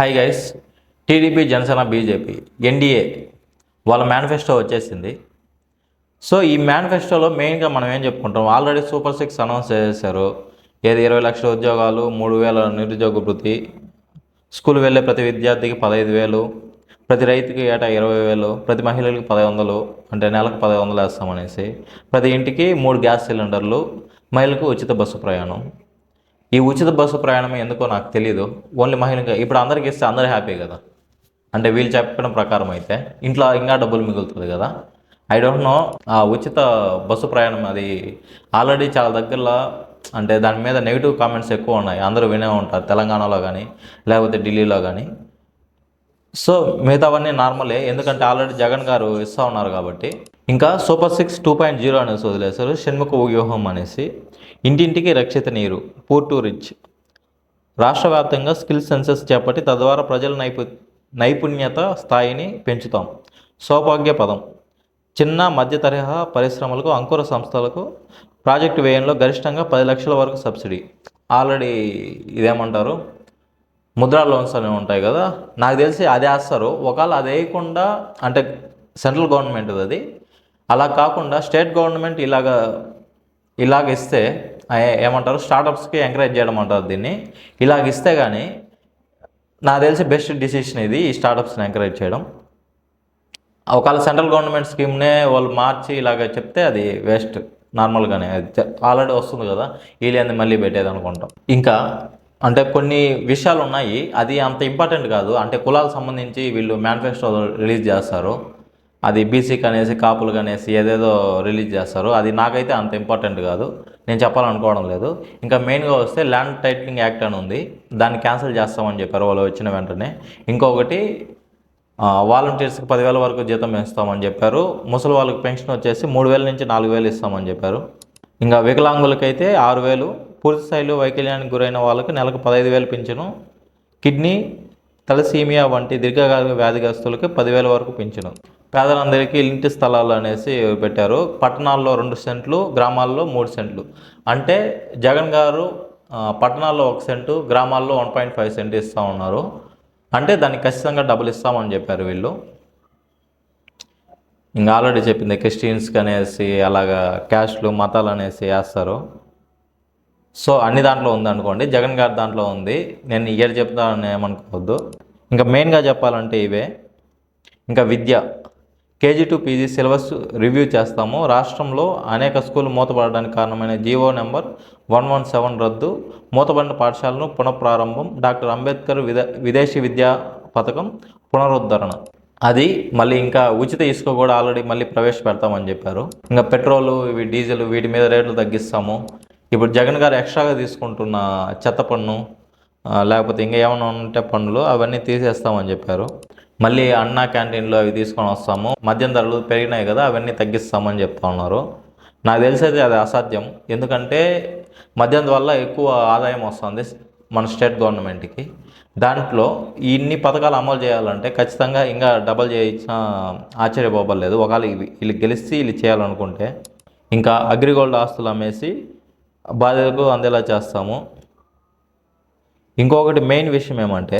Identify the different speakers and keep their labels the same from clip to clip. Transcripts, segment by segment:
Speaker 1: Hi guys, TDP, Janasena, BJP, NDA వాళ్ళ manifesto వచ్చేసింది. So ఈ మేనిఫెస్టోలో మెయిన్గా మనం ఏం చెప్పుకుంటాం, ఆల్రెడీ సూపర్ 6 అనౌన్స్ చేశారు. ఏది 20 లక్షల ఉద్యోగాలు, 3,000 నిరుద్యోగ వృత్తి, స్కూల్ వెళ్ళే ప్రతి విద్యార్థికి 15,000, ప్రతి రైతుకి ఏటా 20,000, ప్రతి మహిళలకు 1,500, అంటే నెలకు 1,500 వేస్తామనేసి, ప్రతి ఇంటికి 3 గ్యాస్ సిలిండర్లు, మహిళలకు ఉచిత బస్సు ప్రయాణం. ఈ ఉచిత బస్సు ప్రయాణం ఎందుకో నాకు తెలీదు, ఓన్లీ మహిళగా. ఇప్పుడు అందరికి ఇస్తే అందరూ హ్యాపీ కదా, అంటే వీళ్ళు చెప్పడం ప్రకారం అయితే ఇంట్లో ఇంకా డబ్బులు మిగులుతుంది కదా. I don't know. ఆ ఉచిత బస్సు ప్రయాణం అది ఆల్రెడీ చాలా దగ్గరలో, అంటే దాని మీద నెగిటివ్ కామెంట్స్ ఎక్కువ ఉన్నాయి, అందరూ వినే ఉంటారు తెలంగాణలో కానీ లేకపోతే ఢిల్లీలో కానీ. సో మిగతావన్నీ నార్మలే, ఎందుకంటే ఆల్రెడీ జగన్ గారు ఇస్తూ ఉన్నారు కాబట్టి. ఇంకా సూపర్ 6 2.0 అనేసి వదిలేశారు, షణ్ముఖ వ్యూహం అనేసి. ఇంటింటికి రక్షిత నీరు, పూర్ టు రిచ్. రాష్ట్ర వ్యాప్తంగా స్కిల్ సెన్సెస్ చేపట్టి తద్వారా ప్రజల నైపుణ్యత స్థాయిని పెంచుతాం. సౌభాగ్య పదం, చిన్న మధ్య తరహా పరిశ్రమలకు, అంకుర సంస్థలకు ప్రాజెక్టు వ్యయంలో గరిష్టంగా 10 లక్షల వరకు సబ్సిడీ. ఆల్రెడీ ఇదేమంటారు, ముద్రా లోన్స్ అనేవి ఉంటాయి కదా, నాకు తెలిసి అది వేస్తారు. ఒకవేళ అది వేయకుండా, అంటే సెంట్రల్ గవర్నమెంట్ అది, అలా కాకుండా స్టేట్ గవర్నమెంట్ ఇలాగ ఇస్తే ఏమంటారు, స్టార్టప్స్కి ఎంకరేజ్ చేయడం అంటారు దీన్ని. ఇలాగ ఇస్తే కానీ నాకు తెలిసి బెస్ట్ డిసిషన్ ఇది, ఈ స్టార్టప్స్ని ఎంకరేజ్ చేయడం. ఒకవేళ సెంట్రల్ గవర్నమెంట్ స్కీమ్నే వాళ్ళు మార్చి ఇలాగ చెప్తే అది వేస్ట్. నార్మల్గానే అది ఆల్రెడీ వస్తుంది కదా, వీళ్ళేంది మళ్ళీ పెట్టేది అనుకుంటాం. ఇంకా అంటే కొన్ని విషయాలు ఉన్నాయి, అది అంత ఇంపార్టెంట్ కాదు. అంటే కులాలకు సంబంధించి వీళ్ళు మేనిఫెస్టో రిలీజ్ చేస్తారు, అది బీసీకి అనేసి, కాపులకు అనేసి ఏదేదో రిలీజ్ చేస్తారు. అది నాకైతే అంత ఇంపార్టెంట్ కాదు, నేను చెప్పాలనుకోవడం లేదు. ఇంకా మెయిన్గా వస్తే ల్యాండ్ టైటిలింగ్ యాక్ట్ అని ఉంది, దాన్ని క్యాన్సిల్ చేస్తామని చెప్పారు వాళ్ళు వచ్చిన వెంటనే. ఇంకొకటి వాలంటీర్స్కి 10,000 వరకు జీతం ఇస్తామని చెప్పారు. ముసలి వాళ్ళకి పెన్షన్ వచ్చేసి 3,000 నుంచి 4,000 ఇస్తామని చెప్పారు. ఇంకా వికలాంగులకైతే 6,000, పూర్తి స్థాయిలో వైకల్యానికి గురైన వాళ్ళకి నెలకు 15,000 పింఛను, కిడ్నీ, తలసీమియా వంటి దీర్ఘకాలిక వ్యాధిగ్రస్తులకి 10,000 వరకు పింఛను. పేదలందరికీ ఇంటి స్థలాలు అనేసి పెట్టారు. పట్టణాల్లో 2 సెంట్లు, గ్రామాల్లో 3 సెంట్లు. అంటే జగన్ గారు పట్టణాల్లో 1 సెంటు, గ్రామాల్లో 1.5 సెంటు ఇస్తూ ఉన్నారు. అంటే దానికి ఖచ్చితంగా డబ్బులు ఇస్తామని చెప్పారు వీళ్ళు. ఇంకా ఆల్రెడీ చెప్పింది, క్రిస్టియన్స్కి అనేసి అలాగా క్యాస్ట్లు, మతాలు అనేసి వేస్తారు. సో అన్ని దాంట్లో ఉంది అనుకోండి, జగన్ గారి దాంట్లో ఉంది. నేను ఇయర్ చెప్తానని ఏమనుకోవద్దు. ఇంకా మెయిన్గా చెప్పాలంటే ఇవే. ఇంకా విద్య, KG to PG syllabus review చేస్తాము. రాష్ట్రంలో అనేక స్కూళ్ళు మూతపడడానికి కారణమైన జీవో నెంబర్ 117 రద్దు, మూతపడిన పాఠశాలను పునఃప్రారంభం, డాక్టర్ అంబేద్కర్ విదేశీ విద్యా పథకం పునరుద్ధరణ. అది మళ్ళీ ఇంకా ఉచిత ఇసుక కూడా ఆల్రెడీ మళ్ళీ ప్రవేశపెడతామని చెప్పారు. ఇంకా పెట్రోలు, డీజిల్ వీటి మీద రేట్లు తగ్గిస్తాము. ఇప్పుడు జగన్ గారు ఎక్స్ట్రాగా తీసుకుంటున్న చెత్త పన్ను, లేకపోతే ఇంకా ఏమైనా ఉంటే పన్నులు, అవన్నీ తీసేస్తామని చెప్పారు. మళ్ళీ అన్నా క్యాంటీన్లో అవి తీసుకొని వస్తాము. మద్యం ధరలు పెరిగినాయి కదా, అవన్నీ తగ్గిస్తామని చెప్తా ఉన్నారు. నాకు తెలిసేది అది అసాధ్యం, ఎందుకంటే మద్యం వల్ల ఎక్కువ ఆదాయం వస్తుంది మన స్టేట్ గవర్నమెంట్కి. దాంట్లో ఇన్ని పథకాలు అమలు చేయాలంటే ఖచ్చితంగా ఇంకా డబల్ చేయించిన ఆశ్చర్యపోబలేదు, ఒకవేళ వీళ్ళు గెలిచి వీళ్ళు చేయాలనుకుంటే. ఇంకా అగ్రిగోల్డ్ ఆస్తులు అమ్మేసి బాధితులకు అందేలా చేస్తాము. ఇంకొకటి మెయిన్ విషయం ఏమంటే,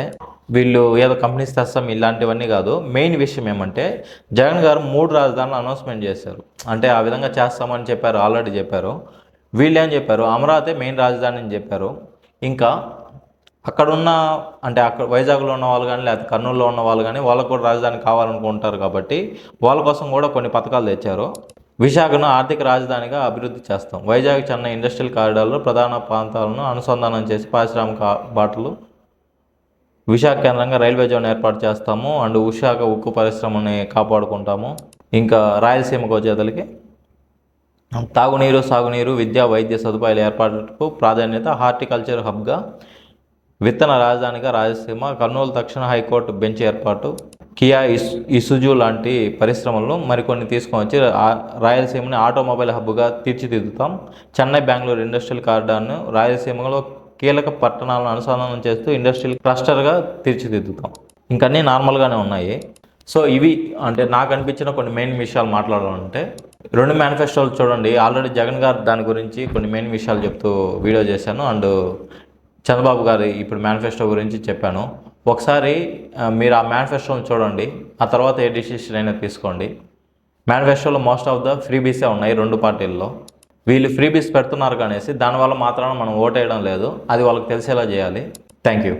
Speaker 1: వీళ్ళు ఏదో కంపెనీస్ తెస్తాం ఇలాంటివన్నీ కాదు. మెయిన్ విషయం ఏమంటే, జగన్ గారు 3 రాజధానులు అనౌన్స్మెంట్ చేశారు. అంటే ఆ విధంగా చేస్తామని చెప్పారు, ఆల్రెడీ చెప్పారు. వీళ్ళు ఏం చెప్పారు, అమరావతి మెయిన్ రాజధాని అని చెప్పారు. ఇంకా అక్కడున్న, అంటే అక్కడ వైజాగ్లో ఉన్న వాళ్ళు కానీ లేకపోతే కర్నూలులో ఉన్న వాళ్ళు కానీ వాళ్ళకు కూడా రాజధాని కావాలనుకుంటారు కాబట్టి వాళ్ళ కోసం కూడా కొన్ని పథకాలు తెచ్చారు. విశాఖను ఆర్థిక రాజధానిగా అభివృద్ధి చేస్తాం. వైజాగ్, చెన్నై ఇండస్ట్రియల్ కారిడార్లో ప్రధాన ప్రాంతాలను అనుసంధానం చేసి పారిశ్రామిక బాటలు, విశాఖ కేంద్రంగా రైల్వే జోన్ ఏర్పాటు చేస్తాము. అండ్ విశాఖ ఉక్కు పరిశ్రమని కాపాడుకుంటాము. ఇంకా రాయలసీమ గోచేతలకి తాగునీరు, సాగునీరు, విద్యా, వైద్య సదుపాయాల ఏర్పాటుకు ప్రాధాన్యత. హార్టికల్చర్ హబ్గా, విత్తన రాజధానిగా రాయలసీమ. కర్నూలు తక్షణ హైకోర్టు బెంచ్ ఏర్పాటు. కియా, ఇసుజు లాంటి పరిశ్రమలను మరికొన్ని తీసుకొని వచ్చి రాయలసీమని ఆటోమొబైల్ హబ్గా తీర్చిదిద్దుతాం. చెన్నై, బెంగళూరు ఇండస్ట్రియల్ కారిడార్ను రాయలసీమలో కీలక పట్టణాలను అనుసంధానం చేస్తూ ఇండస్ట్రియల్ క్లస్టర్గా తీర్చిదిద్దుతాం. ఇంకన్నీ నార్మల్గానే ఉన్నాయి. సో ఇవి అంటే నాకు అనిపించిన కొన్ని మెయిన్ విషయాలు మాట్లాడాలంటే. 2 మేనిఫెస్టోలు చూడండి, ఆల్రెడీ జగన్ గారు దాని గురించి కొన్ని మెయిన్ విషయాలు చెప్తూ వీడియో చేశాను. అండ్ చంద్రబాబు గారి ఇప్పుడు మేనిఫెస్టో గురించి చెప్పాను. ఒకసారి మీరు ఆ మేనిఫెస్టోని చూడండి, ఆ తర్వాత ఏ డిసిషన్ అయినా తీసుకోండి. మేనిఫెస్టోలో మోస్ట్ ఆఫ్ ద ఫ్రీబీసే ఉన్నాయి 2 పార్టీల్లో. వీళ్ళు ఫ్రీబీస్ పెడుతున్నారు కనేసి దానివల్ల మాత్రాన మనం ఓటేయడం లేదు, అది వాళ్ళకి తెలిసేలా చేయాలి. Thank you.